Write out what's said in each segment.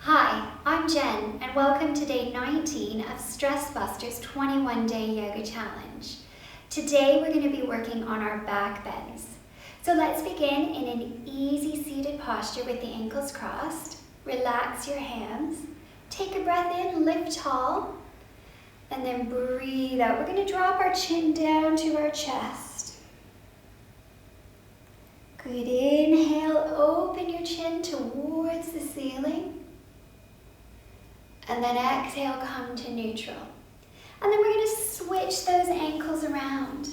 Hi, I'm Jen, and welcome to day 19 of Stress Busters 21-Day Yoga Challenge. Today we're going to be working on our back bends. So let's begin in an easy seated posture with the ankles crossed. Relax your hands. Take a breath in, lift tall, and then breathe out. We're going to drop our chin down to our chest. Good. Inhale, open your chin towards the ceiling. And then exhale, come to neutral. And then we're going to switch those ankles around.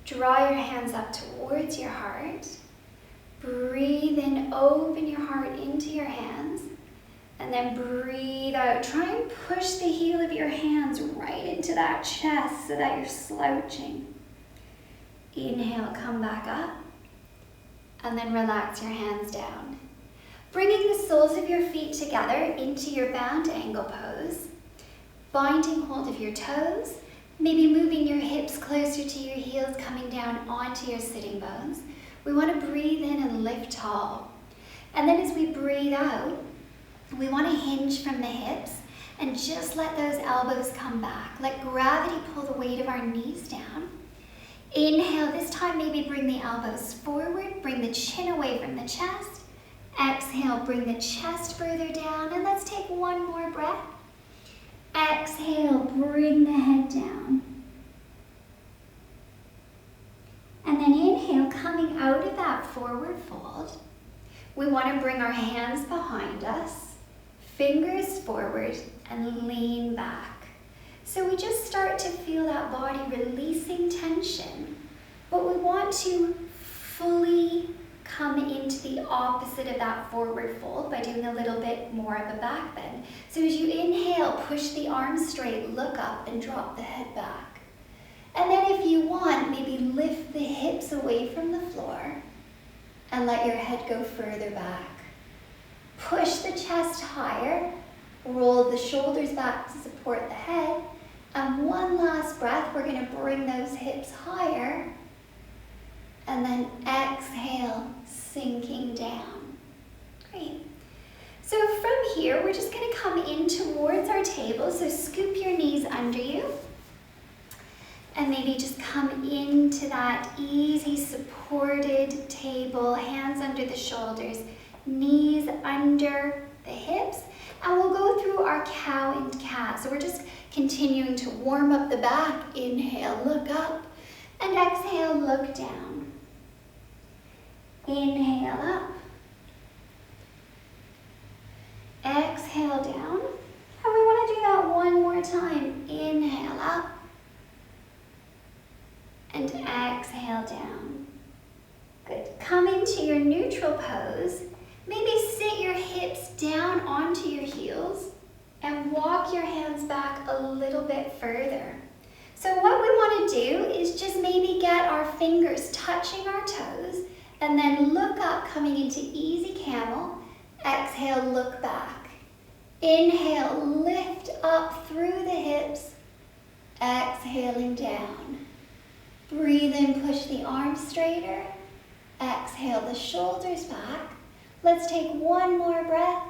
Draw your hands up towards your heart. Breathe in, open your heart into your hands. And then breathe out. Try and push the heel of your hands right into that chest so that you're slouching. Inhale, come back up. And then relax your hands down. Bringing the soles of your feet together into your bound angle pose. Binding hold of your toes. Maybe moving your hips closer to your heels, coming down onto your sitting bones. We want to breathe in and lift tall. And then as we breathe out, we want to hinge from the hips and just let those elbows come back. Let gravity pull the weight of our knees down. Inhale, this time maybe bring the elbows forward, bring the chin away from the chest. Exhale, bring the chest further down, and let's take one more breath. Exhale, bring the head down. And then inhale, coming out of that forward fold. We want to bring our hands behind us, fingers forward, and lean back. So we just start to feel that body releasing tension, but we want to fully come into the opposite of that forward fold by doing a little bit more of a back bend. So as you inhale, push the arms straight, look up, and drop the head back. And then if you want, maybe lift the hips away from the floor and let your head go further back. Push the chest higher, roll the shoulders back to support the head, and one last breath, we're going to bring those hips higher. And then exhale, sinking down. Great. So from here, we're just going to come in towards our table. So scoop your knees under you. And maybe just come into that easy supported table, hands under the shoulders, knees under the hips. And we'll go through our cow and cat. So we're just continuing to warm up the back. Inhale, look up. And exhale, look down. Inhale up. Exhale down. And we want to do that one more time. Inhale up. And exhale down. Good. Come into your neutral pose. Maybe sit your hips down onto your heels and walk your hands back a little bit further. So what we want to do is just maybe get our fingers touching our toes and then look up, coming into easy camel. Exhale, look back. Inhale, lift up through the hips. Exhaling down. Breathe in, push the arms straighter. Exhale, the shoulders back. Let's take one more breath.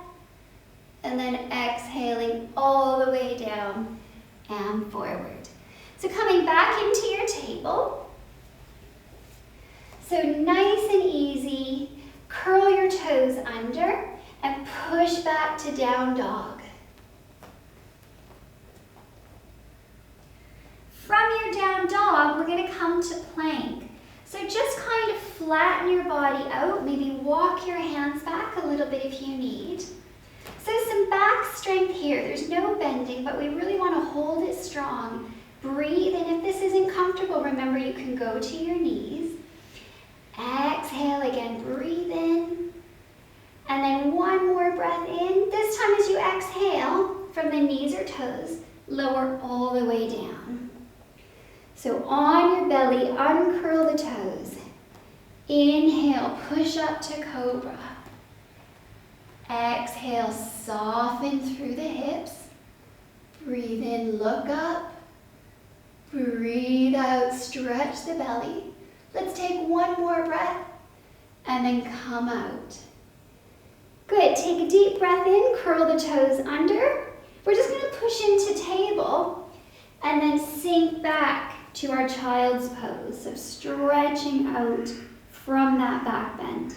And then exhaling all the way down and forward. So coming back into your table. So nice and easy, curl your toes under and push back to down dog. From your down dog, we're going to come to plank. So just kind of flatten your body out, maybe walk your hands back a little bit if you need. So some back strength here, there's no bending, but we really want to hold it strong. Breathe, and if this isn't comfortable, remember you can go to your knees. Exhale again, breathe in. And then one more breath in. This time as you exhale from the knees or toes, lower all the way down. So on your belly, uncurl the toes. Inhale, push up to cobra. Exhale, soften through the hips. Breathe in, look up. Breathe out, stretch the belly. Let's take one more breath and then come out. Good, take a deep breath in, curl the toes under. We're just gonna push into table and then sink back to our child's pose. So stretching out from that back bend.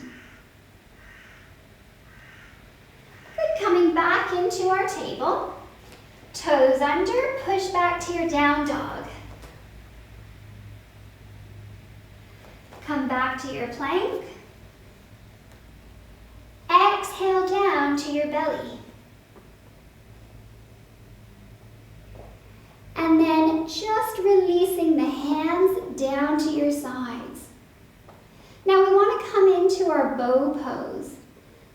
Good, coming back into our table. Toes under, push back to your down dog. Come back to your plank. Exhale down to your belly. And then just releasing the hands down to your sides. Now we want to come into our bow pose.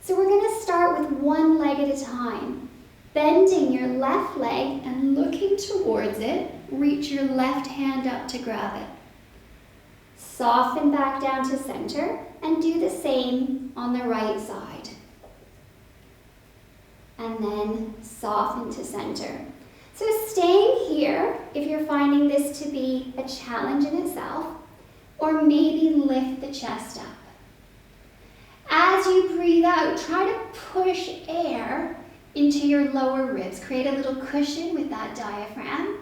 So we're going to start with one leg at a time. Bending your left leg and looking towards it, reach your left hand up to grab it. Soften back down to center and do the same on the right side. And then soften to center. So staying here, if you're finding this to be a challenge in itself, or maybe lift the chest up. As you breathe out, try to push air into your lower ribs. Create a little cushion with that diaphragm.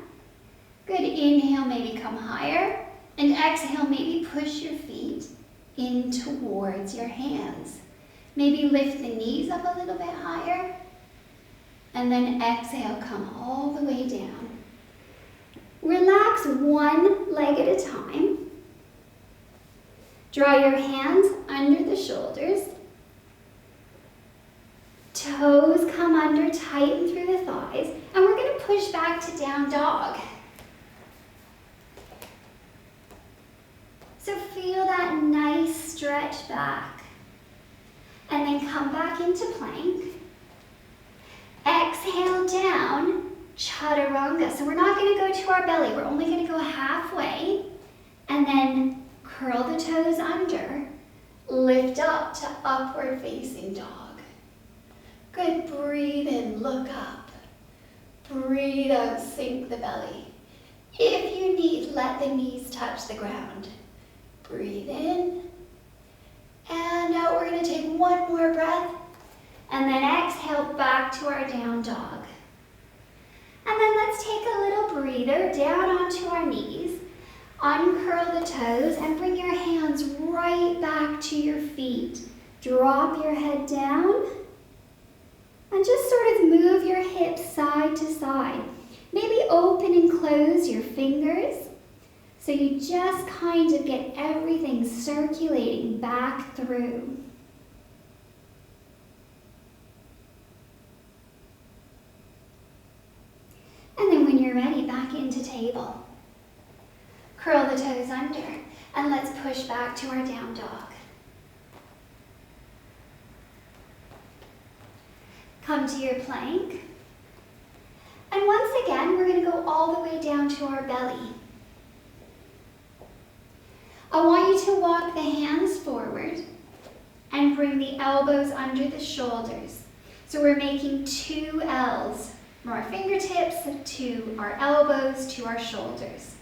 Good, inhale, maybe come higher. And exhale, maybe push your feet in towards your hands. Maybe lift the knees up a little bit higher. And then exhale, come all the way down. Relax one leg at a time. Draw your hands under the shoulders. Toes come under, tighten through the thighs. And we're going to push back to down dog. So feel that nice stretch back. And then come back into plank. Exhale down, chaturanga. So we're not going to go to our belly. We're only going to go halfway. And then curl the toes under. Lift up to upward facing dog. Good, breathe in, look up. Breathe out, sink the belly. If you need, let the knees touch the ground. Breathe in. And out, we're going to take one more breath. And then exhale back to our down dog. And then let's take a little breather down onto our knees. Uncurl the toes and bring your hands right back to your feet. Drop your head down. And just sort of move your hips side to side. Maybe open and close your fingers. So you just kind of get everything circulating back through. And then when you're ready, back into table. Curl the toes under and let's push back to our down dog. Come to your plank. And once again, we're going to go all the way down to our belly. I want you to walk the hands forward and bring the elbows under the shoulders. So we're making two L's from our fingertips to our elbows to our shoulders.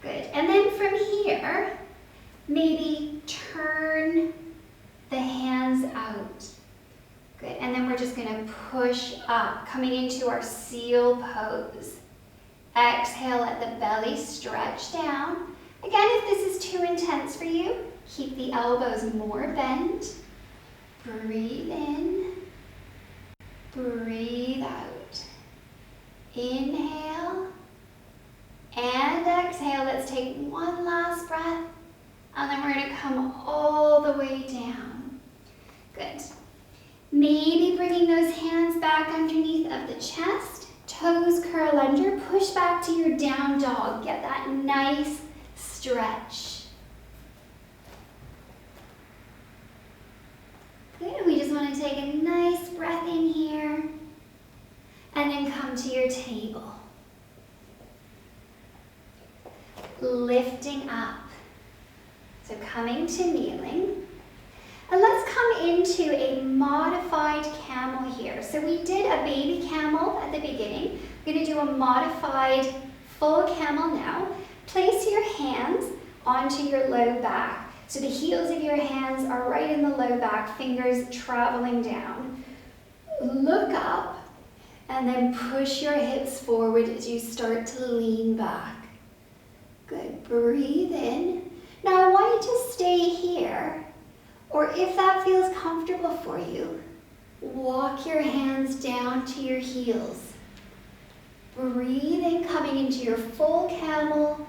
Good. And then from here, maybe turn the hands out. Good. And then we're just going to push up, coming into our seal pose. Exhale, let the belly stretch down. Again, if this is too intense for you, keep the elbows more bent. Breathe in. Breathe out. Inhale. And exhale. Let's take one last breath. And then we're going to come all the way down. Good. Maybe bringing those hands back underneath of the chest. Toes curl under. Push back to your down dog. Get that nice stretch. Good. We just want to take a nice breath in here. And then come to your table. Lifting up. So coming to kneeling. And let's come into a modified camel here. So we did a baby camel at the beginning. We're going to do a modified full camel now. Place your hands onto your low back. So the heels of your hands are right in the low back, fingers traveling down. Look up and then push your hips forward as you start to lean back. Good, breathe in. Now I want you to stay here, or if that feels comfortable for you, walk your hands down to your heels. Breathe in, coming into your full camel.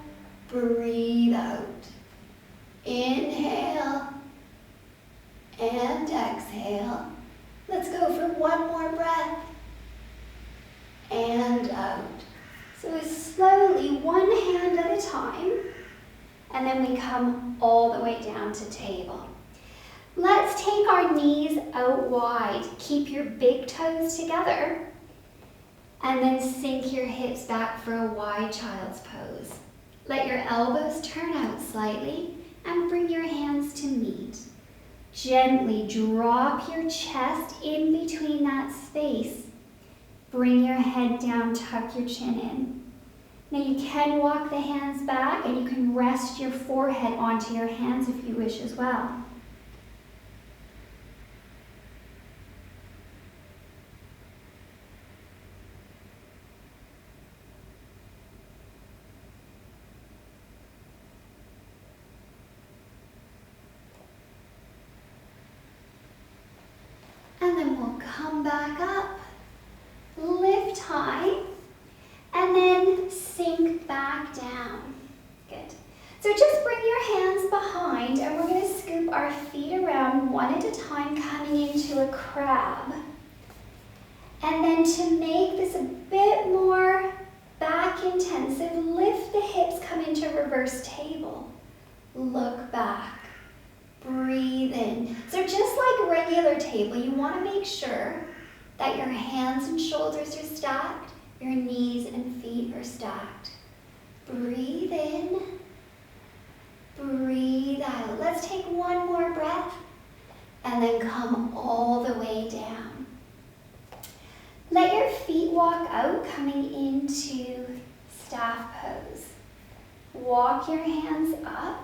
Breathe out. Inhale and exhale. Let's go for one more breath. And out. So slowly, one hand at a time, and then we come all the way down to table. Let's take our knees out wide. Keep your big toes together, and then sink your hips back for a wide child's pose. Let your elbows turn out slightly and bring your hands to meet. Gently drop your chest in between that space. Bring your head down, tuck your chin in. Now you can walk the hands back and you can rest your forehead onto your hands if you wish as well. And then we'll come back up, lift high, and then sink back down. Good. So just bring your hands behind, and we're going to scoop our feet around one at a time, coming into a crab. And then to make this a bit more back intensive, lift the hips, come into reverse table. Look back. Breathe in. So just like regular table, you want to make sure that your hands and shoulders are stacked, your knees and feet are stacked. Breathe in, breathe out. Let's take one more breath and then come all the way down. Let your feet walk out, coming into staff pose. Walk your hands up.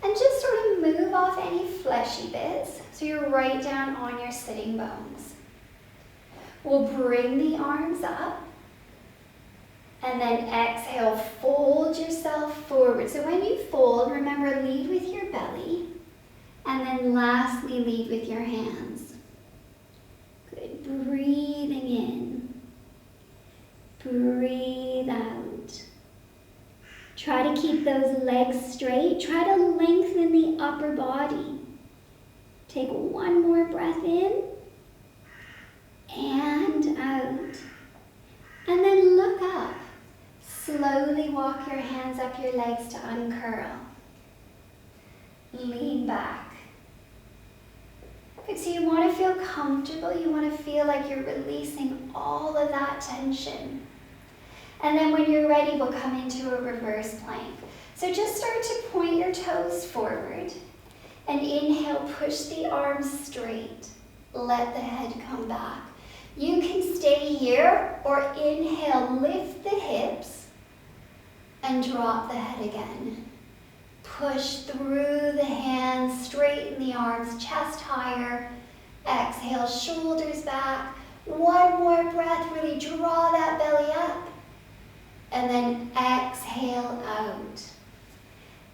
And just sort of move off any fleshy bits, so you're right down on your sitting bones. We'll bring the arms up, and then exhale, fold yourself forward. So when you fold, remember, lead with your belly, and then lastly, lead with your hands. Good, breathing in, breathe out. Try to keep those legs straight. Try to lengthen the upper body. Take one more breath in and out. And then look up. Slowly walk your hands up your legs to uncurl. Lean back. Good, so you want to feel comfortable. You want to feel like you're releasing all of that tension. And then when you're ready, we'll come into a reverse plank. So just start to point your toes forward. And inhale, push the arms straight. Let the head come back. You can stay here, or inhale, lift the hips and drop the head again. Push through the hands, straighten the arms, chest higher. Exhale, shoulders back. One more breath, really draw that belly up. And then exhale out.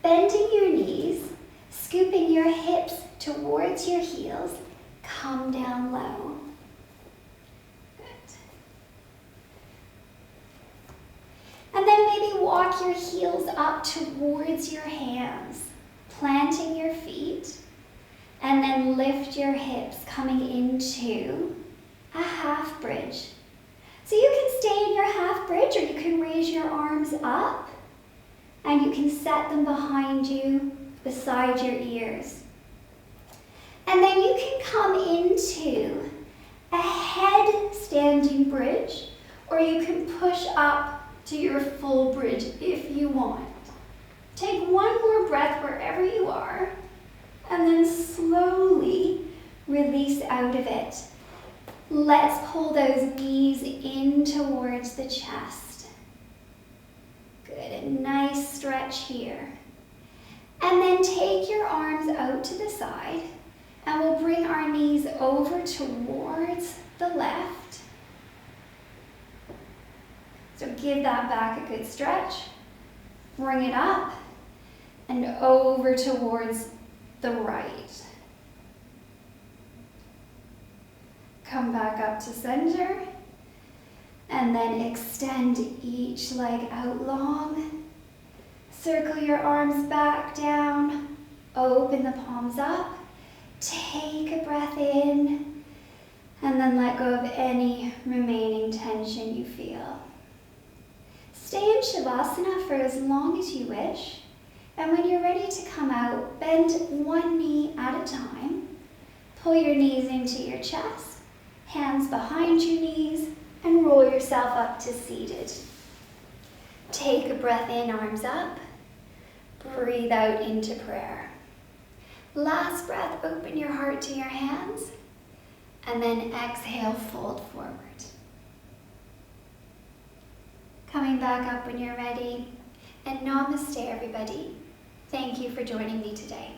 Bending your knees, scooping your hips towards your heels, come down low. Good. And then maybe walk your heels up towards your hands, planting your feet, and then lift your hips, coming into a half bridge. So you can stay in your half bridge, or you can raise your arms up and you can set them behind you, beside your ears. And then you can come into a head standing bridge, or you can push up to your full bridge if you want. Take one more breath wherever you are, and then slowly release out of it. Let's pull those knees in towards the chest. Good, a nice stretch here. And then take your arms out to the side, and we'll bring our knees over towards the left. So give that back a good stretch. Bring it up and over towards the right. Come back up to center, and then extend each leg out long. Circle your arms back down, open the palms up, take a breath in, and then let go of any remaining tension you feel. Stay in Shavasana for as long as you wish, and when you're ready to come out, bend one knee at a time. Pull your knees into your chest, hands behind your knees, and roll yourself up to seated. Take a breath in, arms up. Breathe out into prayer. Last breath, open your heart to your hands, and then exhale, fold forward. Coming back up when you're ready, and namaste everybody. Thank you for joining me today.